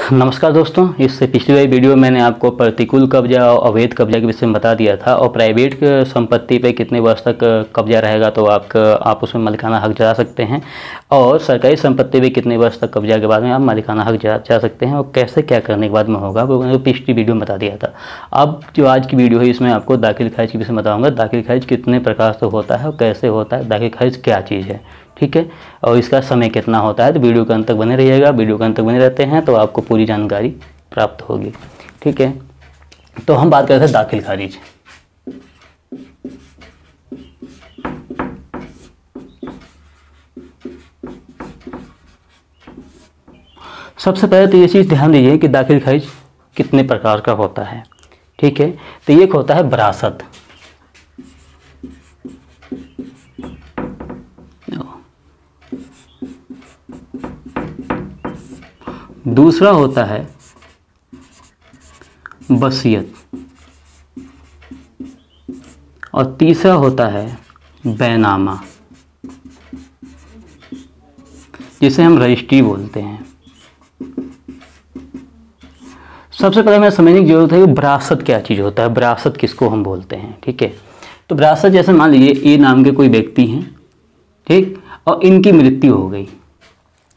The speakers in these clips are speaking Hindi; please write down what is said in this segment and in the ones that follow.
नमस्कार दोस्तों, इससे पिछली वाली वीडियो में मैंने आपको प्रतिकूल कब्जा और अवैध कब्जा के विषय में बता दिया था और प्राइवेट संपत्ति पे कितने वर्ष तक कब्जा रहेगा तो आप उसमें मालिकाना हक जता सकते हैं और सरकारी संपत्ति पे कितने वर्ष तक कब्जा के बाद में आप मालिकाना हक जता सकते हैं और कैसे क्या करने के बाद में होगा वो मैंने पिछली वीडियो में बता दिया था। अब जो आज की वीडियो है इसमें आपको दाखिल खारिज के विषय में बताऊँगा। दाखिल खारिज कितने प्रकार से होता है और कैसे होता है, दाखिल खारिज क्या चीज़ है, ठीक है, और इसका समय कितना होता है। तो वीडियो के अंत तक बने रहिएगा। वीडियो के अंत तक बने रहते हैं तो आपको पूरी जानकारी प्राप्त होगी, ठीक है। तो हम बात करते हैं दाखिल खारिज। सबसे पहले तो ये चीज़ ध्यान दीजिए कि दाखिल खारिज कितने प्रकार का होता है, ठीक है। तो एक होता है विरासत, दूसरा होता है वसीयत और तीसरा होता है बैनामा, जिसे हम रजिस्ट्री बोलते हैं। सबसे पहले हमें समझने की जरूरत है कि विरासत क्या चीज़ होता है, विरासत किसको हम बोलते हैं, ठीक है। तो विरासत जैसे मान लीजिए ए नाम के कोई व्यक्ति हैं, ठीक, और इनकी मृत्यु हो गई।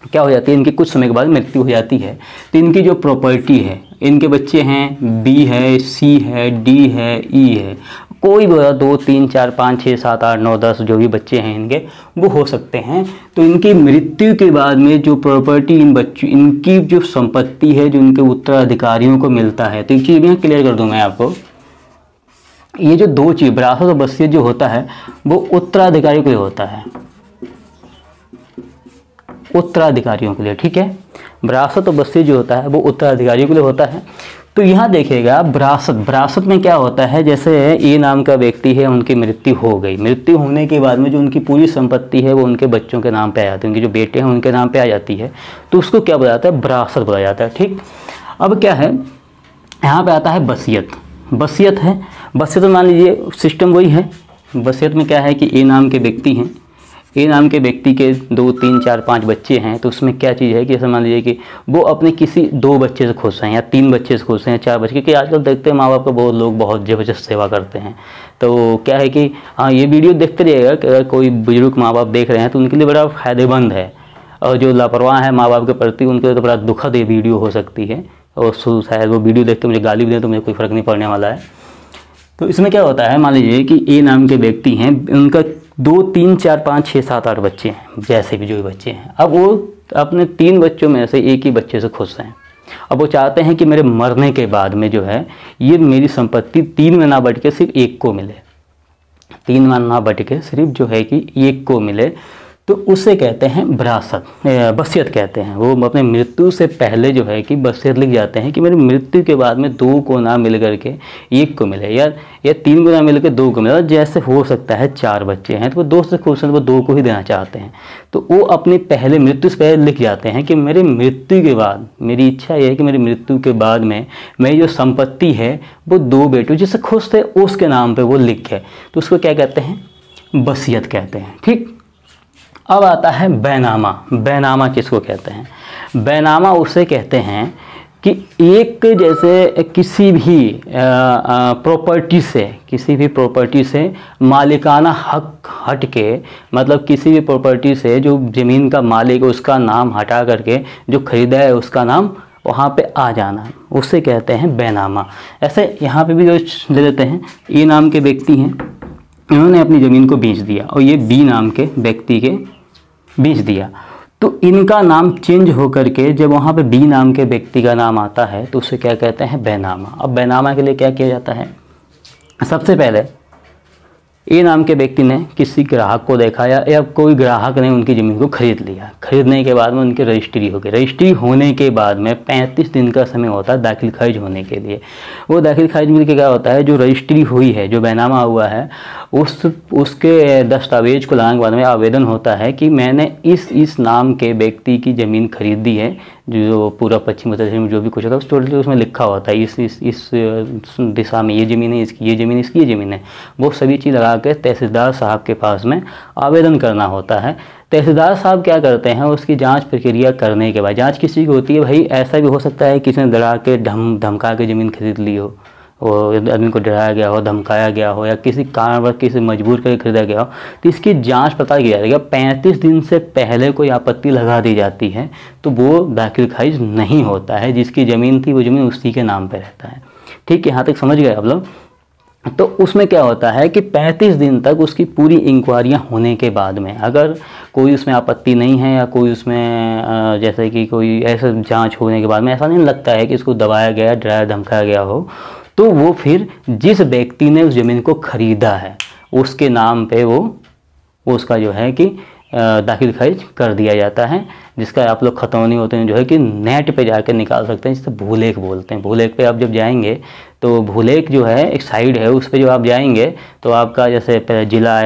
क्या हो जाती है, इनकी कुछ समय के बाद मृत्यु हो जाती है तो इनकी जो प्रॉपर्टी है, इनके बच्चे हैं, बी है, सी है, डी है, ई है, कोई भी 2 3 4 5 6 7 8 9 10 जो भी बच्चे हैं इनके वो हो सकते हैं। तो इनकी मृत्यु के बाद में जो प्रॉपर्टी इन बच्चों, इनकी जो संपत्ति है जो इनके उत्तराधिकारियों को मिलता है, तो एक चीज़ यहाँ क्लियर कर दूँ मैं आपको। ये जो दो चीज़ विरासत और वसीयत जो होता है वो उत्तराधिकारी के लिए होता है, उत्तराधिकारियों के लिए, ठीक है। विरासत और वसीयत जो होता है वो उत्तराधिकारियों के लिए होता है। तो यहाँ देखिएगा विरासत में क्या होता है, जैसे ए नाम का व्यक्ति है, उनकी मृत्यु हो गई। मृत्यु होने के बाद में जो उनकी पूरी संपत्ति है वो उनके बच्चों के नाम पे आ जाती है, उनके जो बेटे हैं उनके नाम पे आ जाती है, तो उसको क्या बोला जाता है, विरासत बोला जाता है, ठीक। अब क्या है, यहाँ पे आता है वसीयत। वसीयत है, वसीयत में मान लीजिए सिस्टम वही है। वसीयत में क्या है कि ए नाम के व्यक्ति हैं, ए नाम के व्यक्ति के 2 3 4 5 बच्चे हैं, तो उसमें क्या चीज़ है कि जैसे मान लीजिए कि वो अपने किसी 2 बच्चे से खुश हैं या 3 बच्चे से खुश हैं या 4 बच्चे, क्योंकि आजकल देखते हैं माँ बाप का बहुत लोग बहुत ज़बरदस्त सेवा करते हैं। तो क्या है कि हाँ, ये वीडियो देखते रहिएगा कि अगर कोई बुजुर्ग माँ बाप देख रहे हैं तो उनके लिए बड़ा फ़ायदेमंद है, और जो लापरवाह है माँ बाप के प्रति उनके लिए तो बड़ा दुखद ये वीडियो हो सकती है। और शायद वो वीडियो देख के मुझे गाली भी दें तो मुझे कोई फ़र्क नहीं पड़ने वाला है। तो इसमें क्या होता है, मान लीजिए कि ए नाम के व्यक्ति हैं, उनका 2 3 4 5 6 7 8 बच्चे हैं, जैसे भी जो भी बच्चे हैं। अब वो अपने 3 बच्चों में से एक ही बच्चे से खुश हैं। अब वो चाहते हैं कि मेरे मरने के बाद में जो है ये मेरी संपत्ति 3 में ना बट के सिर्फ एक को मिले, 3 में ना बट के सिर्फ जो है कि एक को मिले, तो उसे कहते हैं विरासत, वसीयत कहते हैं। वो अपने मृत्यु से पहले जो है कि वसीयत लिख जाते हैं कि मेरी मृत्यु के बाद में 2 को ना मिल करके एक को मिले, या 3 को ना मिल के 2 को मिले। जैसे हो सकता है 4 बच्चे हैं तो वो 2 से खुश हैं तो वो 2 को ही देना चाहते हैं, तो वो अपनी पहले मृत्यु से पहले लिख जाते हैं कि मेरे मृत्यु के बाद, मेरी इच्छा ये है कि मेरी मृत्यु के बाद में मेरी जो संपत्ति है वो 2 बेटों जिससे खुश थे उसके नाम पर वो लिखे, तो उसको क्या कहते हैं, वसीयत कहते हैं, ठीक। अब आता है बैनामा। बैनामा किसको कहते हैं, बैनामा उसे कहते हैं कि एक जैसे किसी भी प्रॉपर्टी से मालिकाना हक हट के, मतलब किसी भी प्रॉपर्टी से जो ज़मीन का मालिक है उसका नाम हटा करके जो खरीदा है उसका नाम वहाँ पे आ जाना, उसे कहते हैं बैनामा। ऐसे यहाँ पे भी जो ले लेते हैं, ए नाम के व्यक्ति हैं, इन्होंने अपनी ज़मीन को बेच दिया और ये बी नाम के व्यक्ति के बेच दिया, तो इनका नाम चेंज होकर के जब वहाँ पे बी नाम के व्यक्ति का नाम आता है तो उसे क्या कहते हैं, बैनामा। अब बैनामा के लिए क्या किया जाता है, सबसे पहले ए नाम के व्यक्ति ने किसी ग्राहक को देखा या कोई ग्राहक ने उनकी ज़मीन को खरीद लिया। खरीदने के बाद में उनकी रजिस्ट्री हो गई। रजिस्ट्री होने के बाद में 35 दिन का समय होता है दाखिल खारिज होने के लिए। वो दाखिल खारिज में क्या होता है, जो रजिस्ट्री हुई है, जो बैनामा हुआ है, उसके दस्तावेज को लाने के बाद में आवेदन होता है कि मैंने इस नाम के व्यक्ति की ज़मीन खरीदी है जो पूरा पश्चिम उत्तर दक्षिण में जो भी कुछ होता है उस टोटली उसमें लिखा होता है, इस दिशा में ये ज़मीन है, इसकी ये ज़मीन, इसकी ये ज़मीन है। वो सभी चीज़ लगा के तहसीलदार साहब के पास में आवेदन करना होता है। तहसीलदार साहब क्या करते हैं, उसकी जांच प्रक्रिया करने के बाद, जांच किसी की होती है भाई, ऐसा भी हो सकता है किसी ने डरा के धमका के ज़मीन खरीद ली हो, वो आदमी को डराया गया हो, धमकाया गया हो, या किसी कारणवश किसी मजबूर करके खरीदा गया हो, तो इसकी जांच पता की जाएगी। 35 दिन से पहले कोई आपत्ति लगा दी जाती है तो वो दाखिल खारिज नहीं होता है। जिसकी ज़मीन थी वो ज़मीन उसी के नाम पे रहता है। ठीक है, यहाँ तक समझ गए आप लोग। तो उसमें क्या होता है कि 35 दिन तक उसकी पूरी इंक्वायरियाँ होने के बाद में अगर कोई उसमें आपत्ति नहीं है, या कोई उसमें जैसे कि कोई ऐसा जांच होने के बाद में ऐसा नहीं लगता है कि इसको दबाया गया, डराया धमकाया गया हो, तो वो फिर जिस व्यक्ति ने उस ज़मीन को ख़रीदा है उसके नाम पे वो उसका जो है कि दाखिल खारिज कर दिया जाता है। जिसका आप लोग खतौनी होते हैं जो है कि नेट पे जाकर निकाल सकते हैं, जिसे भूलेख बोलते हैं। भूलेख पे आप जब जाएंगे तो भूलेख जो है एक साइड है, उस पे जो आप जाएंगे तो आपका जैसे जिला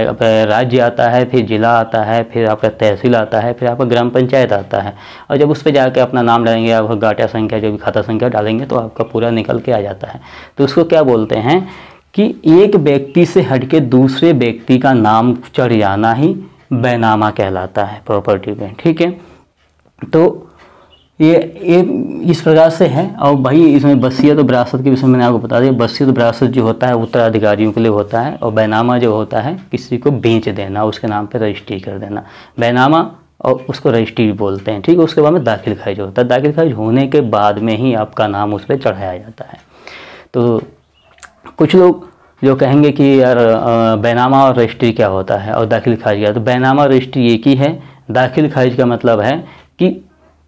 राज्य आता है, फिर जिला आता है, फिर आपका तहसील आता है, फिर आपका ग्राम पंचायत आता है। और जब उस पे जाके अपना नाम डालेंगे, आपका गाटा संख्या जो भी खाता संख्या डालेंगे तो आपका पूरा निकल के आ जाता है। तो उसको क्या बोलते हैं कि एक व्यक्ति से हटके दूसरे व्यक्ति का नाम चढ़ जाना ही बैनामा कहलाता है प्रॉपर्टी में। ठीक है, तो ये इस प्रकार से है। और भाई इसमें वसीयत और विरासत के विषय में मैंने आपको बता दिया। वसीयत विरासत जो होता है उत्तराधिकारियों के लिए होता है, और बैनामा जो होता है किसी को बेच देना, उसके नाम पे रजिस्ट्री कर देना, बैनामा, और उसको रजिस्ट्री भी बोलते हैं। ठीक है, उसके बाद में दाखिल खारिज होता है। दाखिल खारिज होने के बाद में ही आपका नाम उस पर चढ़ाया जाता है। तो कुछ लोग जो कहेंगे कि यार बैनामा और रजिस्ट्री क्या होता है और दाखिल खारिज क्या, तो बैनामा और रजिस्ट्री एक ही है। दाखिल खारिज का मतलब है कि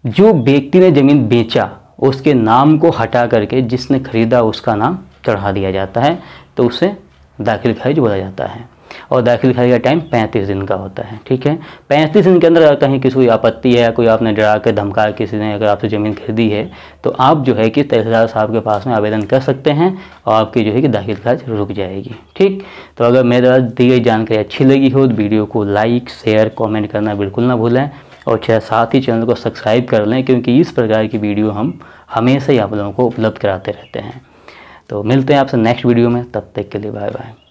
जो व्यक्ति ने ज़मीन बेचा उसके नाम को हटा करके जिसने खरीदा उसका नाम चढ़ा दिया जाता है, तो उसे दाखिल खारिज बोला जाता है। और दाखिल खारिज का टाइम 35 दिन का होता है। ठीक है, 35 दिन के अंदर अगर कहीं किसी कोई आपत्ति है, कोई आपने डरा के धमका किसी ने अगर आपसे ज़मीन खरीदी है, तो आप जो है कि तहसीलदार साहब के पास में आवेदन कर सकते हैं और आपकी जो है कि दाखिल खारिज रुक जाएगी। ठीक, तो अगर मेरे द्वारा दी गई जानकारी अच्छी लगी हो तो वीडियो को लाइक, शेयर, कॉमेंट करना बिल्कुल ना भूलें, और साथ ही चैनल को सब्सक्राइब कर लें, क्योंकि इस प्रकार की वीडियो हम हमेशा ही आप लोगों को उपलब्ध कराते रहते हैं। तो मिलते हैं आपसे नेक्स्ट वीडियो में, तब तक के लिए बाय बाय।